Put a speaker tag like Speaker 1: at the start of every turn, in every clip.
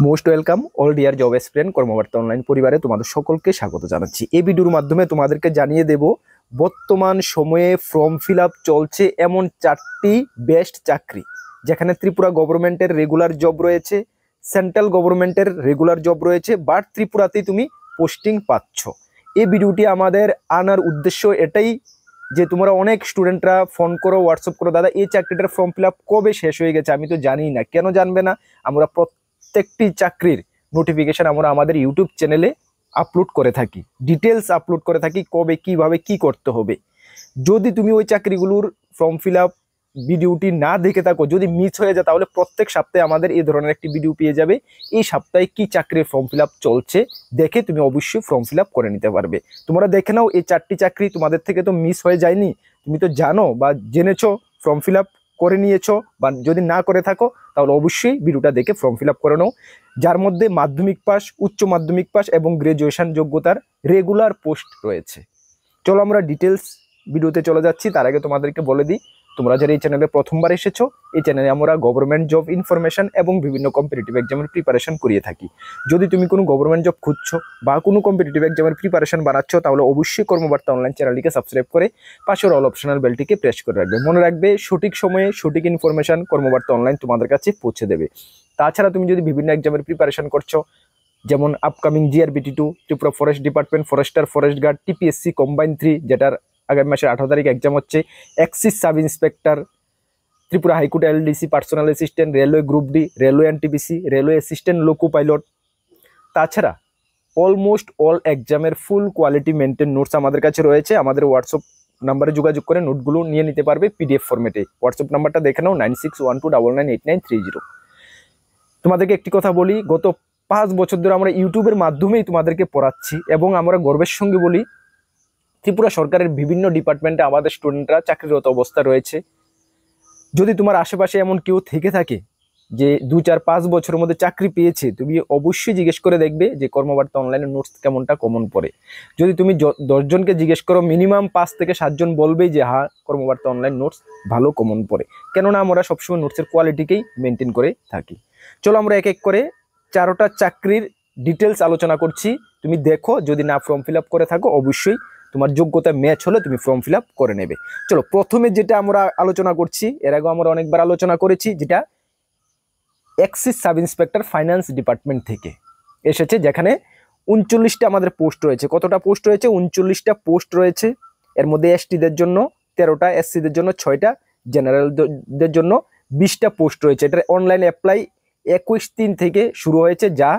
Speaker 1: Most welcome all dear job aspirant Karmabarta online পরিবারে তোমাদের সকলকে স্বাগত জানাচ্ছি। এই ভিডিওর মাধ্যমে তোমাদেরকে জানিয়ে দেব বর্তমান সময়ে ফর্ম ফিল আপ চলছে এমন 4টি বেস্ট চাকরি, যেখানে ত্রিপুরা গভর্নমেন্টের রেগুলার জব রয়েছে, সেন্ট্রাল গভর্নমেন্টের রেগুলার জব রয়েছে, বাট ত্রিপুরাতেই তুমি পোস্টিং পাচ্ছ। এই ভিডিওটি আমাদের আনার উদ্দেশ্য এটাই যে তোমরা অনেক স্টুডেন্টরা ফোন করো, হোয়াটসঅ্যাপ করো, দাদা এই চাকরিটার ফর্ম ফিল আপ কবে শেষ হয়ে গেছে, আমি তো জানি না। কেন জানবে না? আমরা প্রত্যেকটি চাকরির নোটিফিকেশন আমরা আমাদের ইউটিউব চ্যানেলে আপলোড করে থাকি, ডিটেলস আপলোড করে থাকি, কবে কিভাবে কি করতে হবে। যদি তুমি ওই চাকরিগুলোর ফর্ম ফিল আপ ভিডিওটি না দেখে থাকো, যদি মিস হয়ে যায়, তাহলে প্রত্যেক সপ্তাহে আমাদের এই ধরনের একটি ভিডিও পেয়ে যাবে। এই সপ্তাহে কি চাকরির ফর্ম ফিল আপ চলছে দেখে তুমি অবশ্যই ফর্ম ফিল আপ করে নিতে পারবে। তোমরা দেখে নাও, এই 4টি চাকরি তোমাদের থেকে তো মিস হয়ে যায়নি, তুমি তো জানো বা জেনেছো, ফর্ম ফিল আপ করে নিয়েছো, বা যদি না করে থাকো তাহলে অবশ্যই ভিডিওটা দেখে ফর্ম ফিল আপ করে নাও। যার মধ্যে মাধ্যমিক পাস, উচ্চ মাধ্যমিক পাস এবং গ্রাজুয়েশন যোগ্যতার রেগুলার পোস্ট রয়েছে। চলো আমরা ডিটেলস ভিডিওতে চলে যাচ্ছি। তার আগে তোমাদেরকে বলে দিই, তোমরা যারা এই চ্যানেলে প্রথমবার এসেছো, এই চ্যানেলে আমরা গভর্নমেন্ট জব ইনফরমেশন এবং বিভিন্ন কম্পিটিটিভ এক্সামের প্রিপারেশন করিয়ে থাকি। যদি তুমি কোনো গভর্নমেন্ট জব খুঁজছো বা কোনো কম্পিটিটিভ এক্সামের প্রিপারেশন বানাচ্ছ, তাহলে অবশ্যই কর্মবার্তা অনলাইন চ্যানেলটিকে সাবস্ক্রাইব করে পাশের অল অপশনাল বেলটিকে প্রেস করে রাখবে। মনে রাখবে, সঠিক সময়ে সঠিক ইনফরমেশন কর্মবার্তা অনলাইন তোমাদের কাছে পৌঁছে দেবে। তাছাড়া তুমি যদি বিভিন্ন এক্সামের প্রিপারেশন করছো, যেমন upcoming GRBT2, Tripura forest department, forester, forest guard, TPSC combine 3, যেটার আগামী মাসের 18 তারিখ এক্সাম হচ্ছে, excise sub inspector, Tripura high court LDC personal assistant, railway group D, railway NTPC, railway assistant loco pilot. তাছাড়া অলমোস্ট অল এক্সামের ফুল কোয়ালিটি মেনটেন নোটস আমাদের কাছে রয়েছে। আমাদের হোয়াটসঅ্যাপ নাম্বারে যোগাযোগ করে নোটগুলো নিয়ে নিতে পারবে PDF ফরম্যাটে। হোয়াটসঅ্যাপ নাম্বারটা দেখে নাও, 9612998930। তোমাদেরকে একটি কথা বলি, গত 5 বছর ধরে আমরা ইউটিউবের মাধ্যমেই তোমাদেরকে পড়াচ্ছি, এবং আমরা গর্বের সঙ্গে বলি, ত্রিপুরা সরকারের বিভিন্ন ডিপার্টমেন্টে আমাদের স্টুডেন্টরা চাকরিরত অবস্থা রয়েছে। যদি তোমার আশেপাশে এমন কেউ থেকে থাকে যে 2-4-5 বছরের মধ্যে চাকরি পেয়েছে, তুমি অবশ্যই জিজ্ঞেস করে দেখবে যে কর্মবার্তা অনলাইনের নোটস কেমনটা কমন পড়ে। যদি তুমি 10 জনকে জিজ্ঞেস করো, মিনিমাম 5 থেকে 7 জন বলবেই যে হ্যাঁ, কর্মবার্তা অনলাইন নোটস ভালো কমন পড়ে। কেননা আমরা সবসময় নোটসের কোয়ালিটিকেই মেনটেন করে থাকি। চলো আমরা এক এক করে 4টা চাকরির ডিটেলস আলোচনা করছি। তুমি দেখো, যদি না ফর্ম ফিল আপ করে থাকো, অবশ্যই তোমার যোগ্যতা ম্যাচ হলে তুমি ফর্ম ফিল আপ করে নেবে। চলো, প্রথমে যেটা আমরা আলোচনা করছি, এর আগে আমরা অনেকবার আলোচনা করেছি, যেটা axis sub inspector finance department থেকে এসেছে, যেখানে 39টা আমাদের পোস্ট রয়েছে। কতটা পোস্ট রয়েছে? 39টা পোস্ট রয়েছে। এর মধ্যে STদের জন্য 13টা, SCদের জন্য 6টা, জেনারেলদের জন্য 20টা পোস্ট রয়েছে। এটার অনলাইন অ্যাপ্লাই 21/3 থেকে শুরু হয়েছে। যা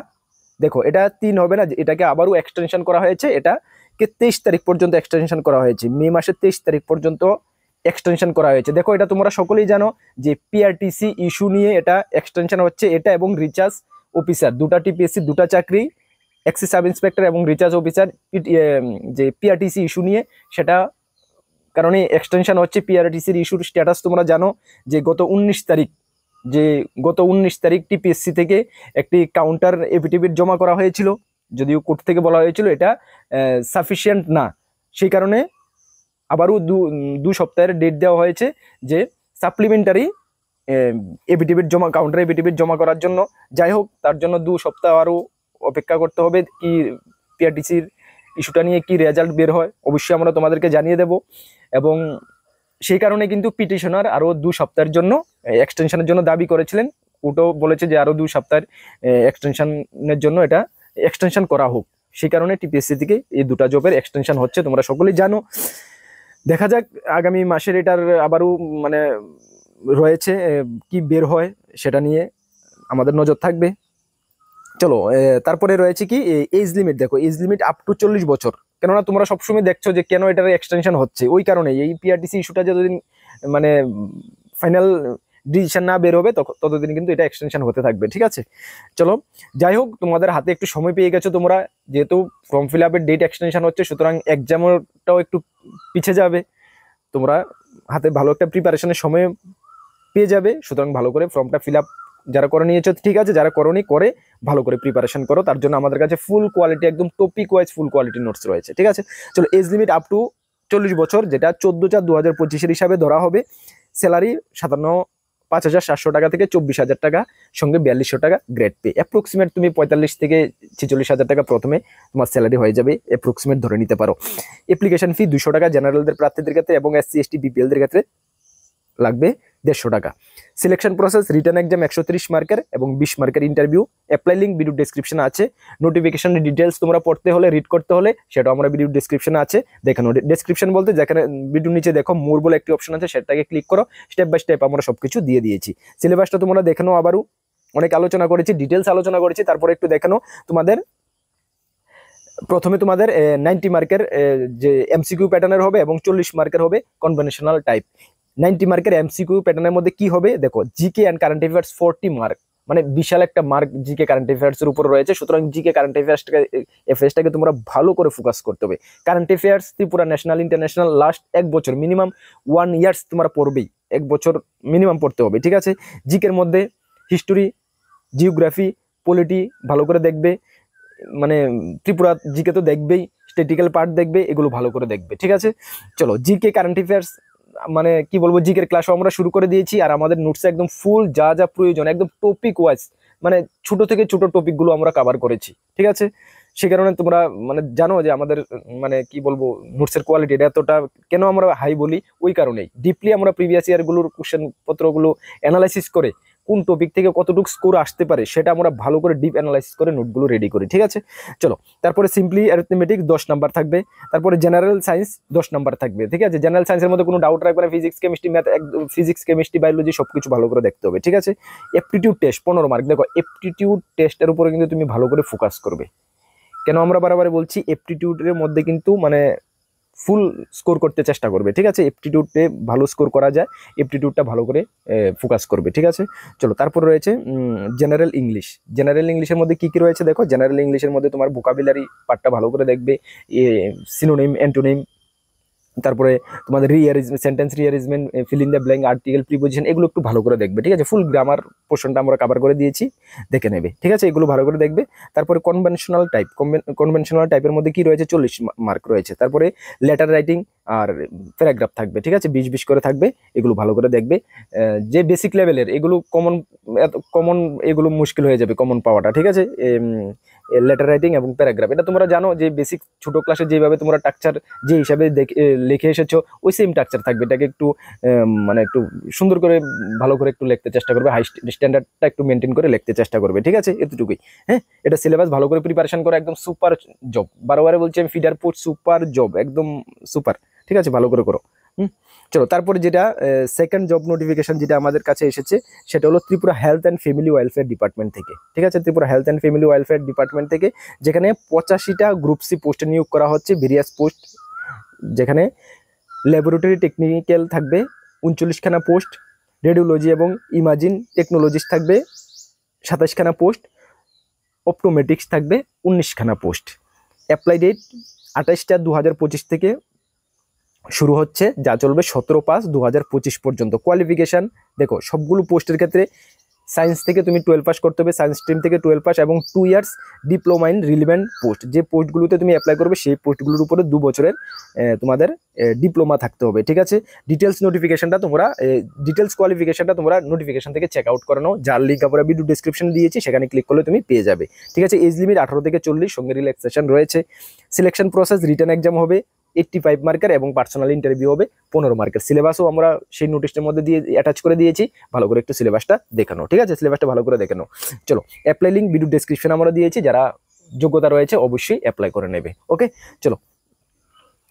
Speaker 1: দেখো, এটা 3 হবে না, এটাকে আবারও এক্সটেনশন করা হয়েছে। এটাকে 23 তারিখ পর্যন্ত এক্সটেনশন করা হয়েছে, মে মাসের 23 তারিখ পর্যন্ত এক্সটেনশন করা হয়েছে। দেখো, এটা তোমরা সকলেই জানো যে PRTC ইস্যু নিয়ে এটা এক্সটেনশন হচ্ছে। এটা এবং রিচার্জ অফিসার, 2টা TPSC 2টা চাকরি, এক্সিস সাব ইন্সপেক্টর এবং রিচার্জ অফিসার, যে PRTC ইস্যু নিয়ে, সেটা কারণে এক্সটেনশন হচ্ছে। PRTCর ইস্যুর স্ট্যাটাস তোমরা জানো যে গত 19 তারিখ TPSC থেকে একটি কাউন্টার এফিডেভিট জমা করা হয়েছিল, যদিও কোর্ট থেকে বলা হয়েছিল এটা সাফিসিয়েন্ট না। সেই কারণে আবারও 2 সপ্তাহের ডেট দেওয়া হয়েছে যে সাপ্লিমেন্টারি এফিডেভিট জমা, কাউন্টার এফিডেভিট জমা করার জন্য। যাই হোক, তার জন্য 2 সপ্তাহ আরও অপেক্ষা করতে হবে। কি PRTCর ইস্যুটা নিয়ে কি রেজাল্ট বের হয়, অবশ্যই আমরা তোমাদেরকে জানিয়ে দেব। এবং সেই কারণে কিন্তু পিটিশনার আরও 2 সপ্তাহের জন্য এক্সটেনশনের জন্য দাবি করেছিলেন। ওটাও বলেছে যে আরও 2 সপ্তাহের এক্সটেনশনের জন্য এটা এক্সটেনশন করা হোক। সেই কারণে TPSC থেকে এই 2টা জবের এক্সটেনশন হচ্ছে, তোমরা সকলেই জানো। দেখা যাক আগামী মাসের এটার আবারও মানে রয়েছে, কি বের হয় সেটা নিয়ে আমাদের নজর থাকবে। চলো, তারপরে রয়েছে কি এজ লিমিট। দেখো, এজ লিমিট আপ টু 40 বছর। কেননা তোমরা সবসময় দেখছো যে কেন এটার এক্সটেনশন হচ্ছে, ওই কারণে এই PRTC ইস্যুটা যতদিন মানে ফাইনাল ডিসিশন না বের হবে, ততদিন কিন্তু এটা এক্সটেনশন হতে থাকবে। ঠিক আছে, চলো, যাই হোক, তোমাদের হাতে একটু সময় পেয়ে গেছো তোমরা। যেহেতু ফর্ম ফিল আপের ডেট এক্সটেনশন হচ্ছে, সুতরাং এক্সামটাও একটু পিছিয়ে যাবে। তোমরা হাতে ভালো একটা প্রিপারেশনের সময় পেয়ে যাবে, সুতরাং ভালো করে ফর্মটা ফিল আপ যারা করে নিয়েছো ঠিক আছে, যারা করোনি করে ভালো করে প্রিপারেশন করো। তার জন্য আমাদের কাছে ফুল কোয়ালিটি, একদম টপিক ওয়াইজ ফুল কোয়ালিটি নোটস রয়েছে। ঠিক আছে, চলো, এজ লিমিট আপ টু 40 বছর, যেটা 14/4/2025 হিসাবে ধরা হবে। স্যালারি 5,700 টাকা থেকে 24,000 টাকা, সঙ্গে 4200 টাকা গ্রেড পে। অ্যাপ্রক্সিমেট তুমি 45 থেকে 46,000 টাকা প্রথমে তোমার স্যালারি হয়ে যাবে, অ্যাপ্রক্সিমেট ধরে নিতে পারো। অ্যাপ্লিকেশন ফি 200 টাকা জেনারেলদের প্রার্থীদের ক্ষেত্রে, এবং SC ST BPLদের ক্ষেত্রে লাগবে 150 টাকা। সিলেকশন প্রসেস রিটার্ন এক্সাম 130 মার্কের এবং 20 মার্কের ইন্টারভিউ। অ্যাপ্লাই লিঙ্ক ভিডিও ডেসক্রিপশনে আছে। নোটিফিকেশনের ডিটেলস তোমরা পড়তে হলে, রিড করতে হলে, সেটা আমরা ভিডিও ডেসক্রিপশনে আছে, দেখে নাও। ডেসক্রিপশন বলতে যেখানে ভিডিও নিচে দেখো মোর বলে একটি অপশন আছে, সেটাকে ক্লিক করো। স্টেপ বাই স্টেপ আমরা সবকিছু দিয়ে দিয়েছি। সিলেবাসটা তোমরা দেখে নাও, আবারও অনেক আলোচনা করেছি, ডিটেলস আলোচনা করেছি। তারপরে একটু দেখে নাও। প্রথমে তোমাদের 90 মার্কের যে MCQ প্যাটার্নের হবে এবং 40 মার্কের হবে কনভেনশনাল টাইপ। 90 মার্কের MCQ প্যাটার্নের মধ্যে কি হবে দেখো, GK and current affairs 40 mark, মানে বিশাল একটা মার্ক জিকে কারেন্ট অ্যাফেয়ার্স এর উপর রয়েছে। সুতরাং জিকে কারেন্ট অ্যাফেয়ার্সটাকে তোমরা ভালো করে ফোকাস করতে হবে। Current affairs Tripura national international last 1 বছর মিনিমাম 1 ইয়ার্স তোমরা পড়বেই, 1 বছর মিনিমাম পড়তে হবে, ঠিক আছে। জিকের মধ্যে হিস্টোরি, জিওগ্রাফি, পলিটি ভালো করে দেখবে, মানে ত্রিপুরা জিকে তো দেখবেই, স্ট্যাটিক্যাল পার্ট দেখবে, এগুলো ভালো করে দেখবে, ঠিক আছে। চলো, জিকে কারেন্ট অ্যাফেয়ার্স মানে কি বলবো, জিকের ক্লাসও আমরা শুরু করে দিয়েছি। আর আমাদের নোটসে একদম ফুল যা যা প্রয়োজন, একদম টপিক ওয়াইজ, মানে ছোট থেকে ছোট টপিকগুলো আমরা কভার করেছি, ঠিক আছে। সে কারণে তোমরা মানে জানো যে আমাদের মানে কি বলবো নোটসের কোয়ালিটি এতটা কেন আমরা হাই বলি, ওই কারণেই ডিপলি আমরা প্রিভিয়াস ইয়ারগুলোর কোশ্চেন পত্রগুলো অ্যানালাইসিস করে কোন টপিক থেকে কতটুকু স্কোর আসতে পারে সেটা আমরা ভালো করে ডিপ অ্যানালাইসিস করে নোটগুলো রেডি করি, ঠিক আছে। চলো, তারপরে সিম্পলি অ্যারিথমেটিক 10 নাম্বার থাকবে। তারপরে জেনারেল সায়েন্স 10 নাম্বার থাকবে, ঠিক আছে। জেনারেল সায়েন্সের মধ্যে কোনো ডাউট রাখবে না। Physics chemistry math, physics chemistry biology সবকিছু ভালো করে দেখতে হবে, ঠিক আছে। Aptitude test 15 mark. দেখো, অ্যাপটিটিউড টেস্টের উপরে কিন্তু তুমি ভালো করে ফোকাস করবে। কেন আমরা বারবার বলছি, অ্যাপটিটিউডের মধ্যে কিন্তু মানে ফুল স্কোর করতে চেষ্টা করবে, ঠিক আছে। অ্যাপটিটিউডে ভালো স্কোর করা যায়, অ্যাপটিটিউডটা ভালো করে ফোকাস করবে, ঠিক আছে। চলো, তারপর রয়েছে জেনারেল ইংলিশ। জেনারেল ইংলিশের মধ্যে কি কি রয়েছে দেখো। জেনারেল ইংলিশের মধ্যে তোমার ভোকাবুলারি পার্টটা ভালো করে দেখবে, সিনোনিম, অ্যান্টোনিম, তারপরে তোমাদের rearrangement, sentence rearrangement, fill in the blank, article, preposition, এগুলো একটু ভালো করে দেখবে, ঠিক আছে। ফুল গ্রামার পোর্শনটা আমরা কভার করে দিয়েছি, দেখে নেবে, ঠিক আছে। এগুলো ভালো করে দেখবে। তারপরে কনভেনশনাল টাইপ, কনভেনশনাল টাইপের মধ্যে কি রয়েছে, 40 মার্ক রয়েছে। তারপরে লেটার রাইটিং আর প্যারাগ্রাফ থাকবে, ঠিক আছে, 20-20 করে থাকবে। এগুলো ভালো করে দেখবে। যে বেসিক লেভেলের এগুলো কমন এগুলো মুশকিল হয়ে যাবে কমন পাওয়াটা, ঠিক আছে। লেটার রাইটিং এবং প্যারাগ্রাফ এটা তোমরা জানো যে বেসিক ছোট ক্লাসে যেভাবে তোমরা টাকচার যে হিসাবে লিখে এসেছো, ওই সেম টাকচার থাকবে। এটাকে একটু মানে একটু সুন্দর করে ভালো করে একটু লিখতে চেষ্টা করবে, হাই স্ট্যান্ডার্ডটা একটু মেনটেন করে লিখতে চেষ্টা করবে, ঠিক আছে। এতটুকুই, হ্যাঁ। এটা সিলেবাস ভালো করে প্রিপারেশন করে একদম সুপার জব, বারবার বলছি আমি, ফিডার পোস্ট সুপার জব, একদম সুপার, ঠিক আছে, ভালো করে করো। চলো, তারপরে যেটা সেকেন্ড জব নোটিফিকেশন যেটা আমাদের কাছে এসেছে, সেটা হলো Tripura health and family welfare department থেকে, ঠিক আছে। Tripura health and family welfare department থেকে, যেখানে 85টা গ্রুপ সি পোস্টে নিয়োগ করা হচ্ছে, ভেরিয়াস পোস্ট, যেখানে ল্যাবরেটরি টেকনিক্যাল থাকবে 39খানা পোস্ট, রেডিওলজি এবং ইমাজিন টেকনোলজিস্ট থাকবে 27খানা পোস্ট, অপটোমেটিক্স থাকবে 19খানা পোস্ট। অ্যাপ্লাই ডেট 28/4/2025 থেকে শুরু হচ্ছে, যা চলবে 17/5/2025 পর্যন্ত। কোয়ালিফিকেশান দেখো, সবগুলো পোস্টের ক্ষেত্রে সায়েন্স থেকে তুমি 12 পাস করতে হবে, সায়েন্স স্ট্রিম থেকে 12 পাস এবং 2 years diploma in relevant post. যে পোস্টগুলোতে তুমি অ্যাপ্লাই করবে সেই পোস্টগুলোর উপরে 2 বছরের তোমাদের ডিপ্লোমা থাকতে হবে, ঠিক আছে। ডিটেলস নোটিফিকেশনটা তোমরা ডিটেলস কোয়ালিফিকেশনটা তোমরা নোটিফিকেশন থেকে চেক আউট করে নাও, যার লিঙ্ক আমরা ভিডিও ডেসক্রিপশন দিয়েছি, সেখানে ক্লিক করলে তুমি পেয়ে যাবে, ঠিক আছে। এজ লিমিট 18 থেকে 40, সঙ্গে রিল্যাক্সেশন রয়েছে। সিলেকশন প্রসেস রিটার্ন এক্সাম হবে 85 মার্কের এবং পার্সোনাল ইন্টারভিউ হবে 15 মার্কের। সিলেবাসও আমরা সেই নোটিশটার মধ্যে দিয়ে অ্যাটাচ করে দিয়েছি, ভালো করে একটু সিলেবাসটা দেখানো, ঠিক আছে। সিলেবাসটা ভালো করে দেখানো। চলো, অ্যাপ্লাই লিঙ্ক ভিডিও ডেসক্রিপশন আমরা দিয়েছি, যারা যোগ্যতা রয়েছে অবশ্যই অ্যাপ্লাই করে নেবে, ওকে। চলো,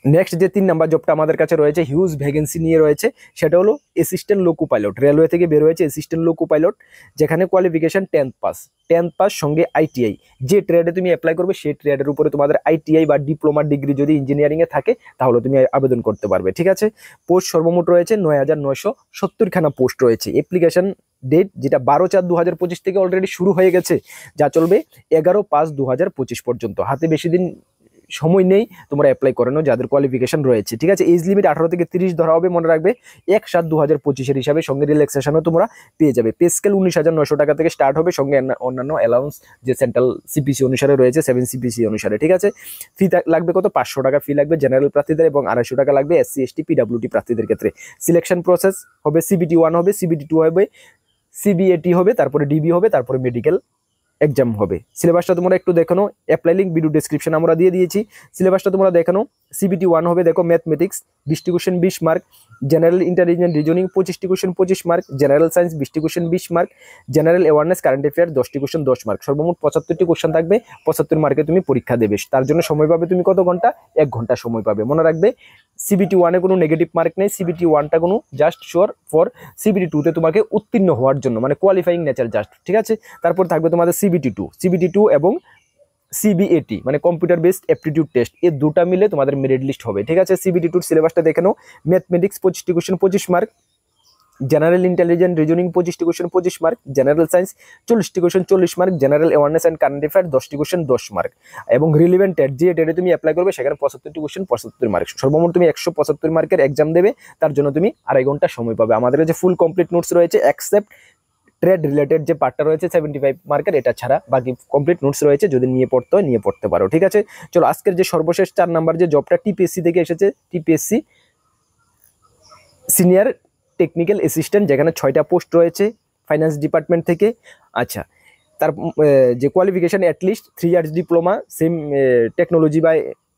Speaker 1: নেক্সট যে 3 নাম্বার জবটা আমাদের কাছে রয়েছে, হিউজ ভ্যাকেন্সি নিয়ে রয়েছে, সেটা হলো অ্যাসিস্ট্যান্ট লোকো পাইলট। রেলওয়ে থেকে বের হয়েছে অ্যাসিস্ট্যান্ট লোকো পাইলট, যেখানে কোয়ালিফিকেশন 10th পাস সঙ্গে ITI। যে ট্রেডে তুমি অ্যাপ্লাই করবে সেই ট্রেডের উপরে তোমাদের ITI বা ডিপ্লোমা ডিগ্রি যদি ইঞ্জিনিয়ারিংয়ে থাকে তাহলে তুমি আবেদন করতে পারবে, ঠিক আছে। পোস্ট সর্বমোট রয়েছে 9,970খানা পোস্ট রয়েছে। অ্যাপ্লিকেশন ডেট যেটা 12/4/2025 থেকে অলরেডি শুরু হয়ে গেছে, যা চলবে 11/5/2025 পর্যন্ত। হাতে বেশি দিন সময় নেই, তোমরা অ্যাপ্লাই করে নাও যাদের কোয়ালিফিকেশন রয়েছে, ঠিক আছে। এজ লিমিট 18 থেকে 30 ধরা হবে, মনে রাখবে। 1/7/2025 হিসাবে, সঙ্গে রিল্যাক্সেশনও তোমরা পেয়ে যাবে। পে স্কেল 19,900 টাকা থেকে স্টার্ট হবে, সঙ্গে অন্যান্য অ্যালাউন্স যে সেন্ট্রাল সিপিসি অনুসারে রয়েছে, 7 সিপিসি অনুসারে, ঠিক আছে। ফি লাগবে কত? 500 টাকা ফি লাগবে জেনারেল প্রার্থীদের, এবং 250 টাকা লাগবে SC ST PWD প্রার্থীদের ক্ষেত্রে। সিলেকশন প্রসেস হবে CBT 1 হবে, CBT 2 হবে, CBAT হবে, তারপরে DB হবে, তারপরে মেডিকেল এক্সাম হবে। সিলেবাসটা তোমরা একটু দেখো, অ্যাপ্লাই লিঙ্ক ভিডিও ডেসক্রিপশন আমরা দিয়ে দিয়েছি। সিলেবাসটা তোমরা দেখো। CBT 1 হবে, দেখো ম্যাথমেটিক্স 20টি question 20 mark, general intelligence reasoning 25টি কোশ্চেন 25 মার্ক, জেনারেল সায়েন্স 20টি question 20 mark, general awareness current affair 10টি কোশ্চেন 10 মার্ক, সর্বমোট 75টি কোশ্চেন থাকবে। 75 মার্কে তুমি পরীক্ষা দেবে, তার জন্য সময় পাবে তুমি কত ঘন্টা? 1 ঘন্টা সময় পাবে। মনে রাখবে CBT 1 এ কোনো নেগেটিভ মার্ক নেই, CBT 1টা কোনো জাস্ট শিওর ফর CBT 2 তে তোমাকে উত্তীর্ণ হওয়ার জন্য, মানে কোয়ালিফাইং নেচার জাস্ট, ঠিক আছে। তারপর থাকবে তোমাদের CBT 2 এবং CBAT মানে কম্পিউটার বেসড অ্যাপটিটিউড টেস্ট, এই দুটা মিলে তোমাদের মেরিট লিস্ট হবে, ঠিক আছে। CBT 2 সিলেবাসটা দেখে নাও। ম্যাথমেটিক্স 25টি question 25 mark, general intelligence reasoning 25টি কোশ্চেন 25 মার্ক, জেনারেল সায়েন্স 40টি question 40 mark, general awareness and current affair 10টি কোশ্চেন 10 মার্ক, এবং রিলিভেন্ট টেট যে টেটে তুমি অ্যাপ্লাই করবে সেখানে 75টি কোশ্চেন 75 মার্ক, সর্বমোট তুমি 175 মার্কের এক্সাম দেবে। তার জন্য তুমি 2.5 ঘন্টা সময় পাবে। আমাদের যে ফুল কমপ্লিট নোটস রয়েছে, এক্সেপ্ট ট্রেড রিলেটেড যে পার্টটা রয়েছে 75 মার্কের, এটা ছাড়া বাকি কমপ্লিট নোটস রয়েছে, যদি নিয়ে পড়তে হয় নিয়ে পড়তে পারো, ঠিক আছে। চলো আজকের যে সর্বশেষ 4 নাম্বার যে জবটা TPSC থেকে এসেছে, TPSC সিনিয়র টেকনিক্যাল অ্যাসিস্ট্যান্ট, যেখানে 6টা পোস্ট রয়েছে ফাইন্যান্স ডিপার্টমেন্ট থেকে। আচ্ছা, তার যে qualification at least 3 years diploma same technology বা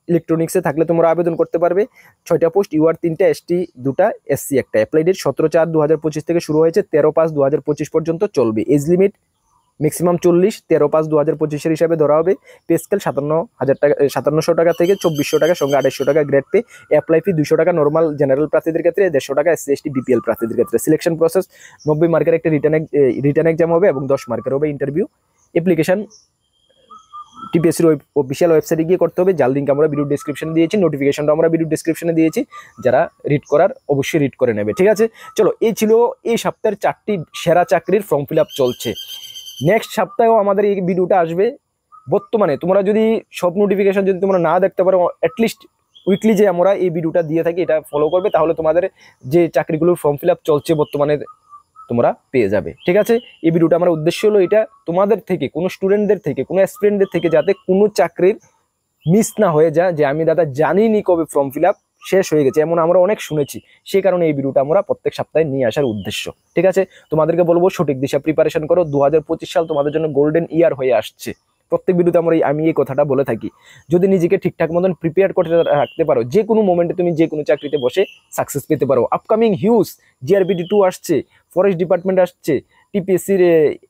Speaker 1: ইলেকট্রনিক্সে থাকলে তোমরা আবেদন করতে পারবে। 6টা পোস্ট, UR 3টা, ST 2টা, SC 1টা। অ্যাপ্লাই ডেট 17/4/2025 থেকে শুরু হয়েছে, 13/5/2025 পর্যন্ত চলবে। এজ লিমিট ম্যাক্সিমাম 40, 13/5/2025 হিসাবে ধরা হবে। পে স্কেল 57,000 টাকা থেকে 2400 টাকা, সঙ্গে 2800 টাকা গ্রেড পে। অ্যাপ্লাই ফি 200 টাকা নর্মাল জেনারেল প্রার্থীদের ক্ষেত্রে, 150 টাকা SC ST BPL প্রার্থীদের ক্ষেত্রে। সিলেকশন প্রসেস 90 মার্কের একটা রিটার্ন এক্সাম হবে, এবং 10 মার্কের হবে ইন্টারভিউ। অ্যাপ্লিকেশন TPSCর অফিসিয়াল ওয়েবসাইটে গিয়ে করতে হবে, যার লিঙ্ক আমরা ভিডিও ডেসক্রিপশনে দিয়েছি, নোটিফিকেশনটা আমরা ভিডিও ডেসক্রিপশনে দিয়েছি। যারা রিড করার অবশ্যই রিড করে নেবে, ঠিক আছে। চলো, এই ছিল এই সপ্তাহের 4টি সেরা চাকরির ফর্ম ফিল আপ চলছে। নেক্সট সপ্তাহেও আমাদের এই ভিডিওটা আসবে। বর্তমানে তোমরা যদি সব নোটিফিকেশন যদি তোমরা না দেখতে পারো, অ্যাটলিস্ট উইকলি যে আমরা এই ভিডিওটা দিয়ে থাকি এটা ফলো করবে, তাহলে তোমাদের যে চাকরিগুলোর ফর্ম ফিল আপ চলছে বর্তমানে তোমরা পেয়ে যাবে, ঠিক আছে। এই ভিডিওটা আমার উদ্দেশ্য হলো এটা, তোমাদের থেকে, কোনো স্টুডেন্টদের থেকে, কোনো অ্যাসপিরেন্টদের থেকে যাতে কোনো চাকরির মিস না হয়ে যায়, যে আমি দাদা জানিনি কবে ফর্ম ফিল আপ শেষ হয়ে গেছে, এমন আমরা অনেক শুনেছি। সেই কারণে এই ভিডিওটা আমরা প্রত্যেক সপ্তাহে নিয়ে আসার উদ্দেশ্য, ঠিক আছে। তোমাদেরকে বলবো সঠিক দিশা প্রিপারেশন করো। 2025 সাল তোমাদের জন্য গোল্ডেন ইয়ার হয়ে আসছে। প্রত্যেক ভিডিওতে আমি এই কথাটা বলে থাকি। যদি নিজেকে ঠিকঠাক মতন প্রিপেয়ার করে রাখতে পারো, যে কোনো মোমেন্টে তুমি যে কোনো চাকরিতে বসে সাকসেস পেতে পারো। আপকামিং হিউজ GRPD 2 আসছে, ফরেস্ট ডিপার্টমেন্ট আসছে, TPSCর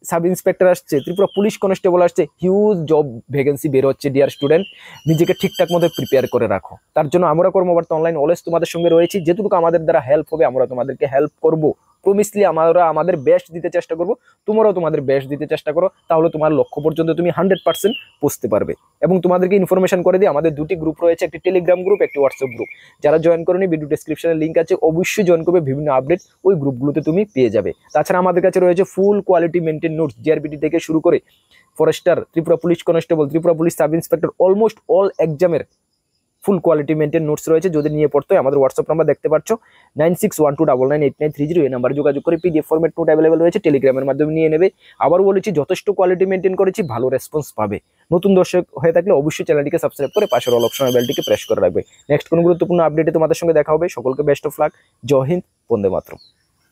Speaker 1: সাব ইন্সপেক্টর আসছে, ত্রিপুরা পুলিশ কনস্টেবল আসছে, হিউজ জব ভ্যাকেন্সি বের হচ্ছে। ডিয়ার স্টুডেন্ট, নিজেকে ঠিকঠাক মতো প্রিপেয়ার করে রাখো। তার জন্য আমরা কর্মবার্তা অনলাইন অলওয়েজ তোমাদের সঙ্গে রয়েছি। যেটুকু আমাদের দ্বারা হেল্প হবে আমরা তোমাদেরকে হেল্প করব। প্রমিসলি আমরা আমাদের বেস্ট দিতে চেষ্টা করব, তোমরাও তোমাদের বেস্ট দিতে চেষ্টা করো, তাহলে তোমার লক্ষ্য পর্যন্ত তুমি 100% পৌঁছতে পারবে। এবং তোমাদেরকে ইনফরমেশন করে দিই, আমাদের 2টি গ্রুপ রয়েছে, একটি টেলিগ্রাম গ্রুপ, একটি হোয়াটসঅ্যাপ গ্রুপ। যারা জয়েন করোনি, ভিডিও ডেসক্রিপশনে লিঙ্ক আছে, অবশ্যই জয়েন করবে। বিভিন্ন আপডেট ওই গ্রুপগুলোতে তুমি পেয়ে যাবে। তাছাড়া আমাদের কাছে রয়েছে ফুল কোয়ালিটি মেনটেন নোটস, GRPD থেকে শুরু করে Forster, Tripura police constable, Tripura police sub inspector, almost all এক্সামের ফুল কোয়ালিটি মেনটেন নোটস রয়েছে। যদি নিয়ে পড়তে হয় আমাদের হোয়াটসঅ্যাপ নাম্বার দেখতে পাচ্ছ, 9612998930, এই নাম্বারে যোগাযোগ করে PDF ফরম্যাট নোট অ্যাভেলেবল রয়েছে, টেলিগ্রামের মাধ্যমে নিয়ে নেবে। আবার বলেছি, যথেষ্ট কোয়ালিটি মেনটেন করেছি, ভালো রেসপন্স পাবে। নতুন দর্শক হয়ে থাকলে অবশ্যই চ্যানেলটিকে সাবস্ক্রাইব করে পাশের অল অপশনের বেলটিকে প্রেস করে রাখবে। নেক্সট কোনো গুরুত্বপূর্ণ আপডেটে তোমাদের সঙ্গে দেখা হবে। সকলকে বেস্ট অফ লাক। জয় হিন্দ, বন্দে মাতরম।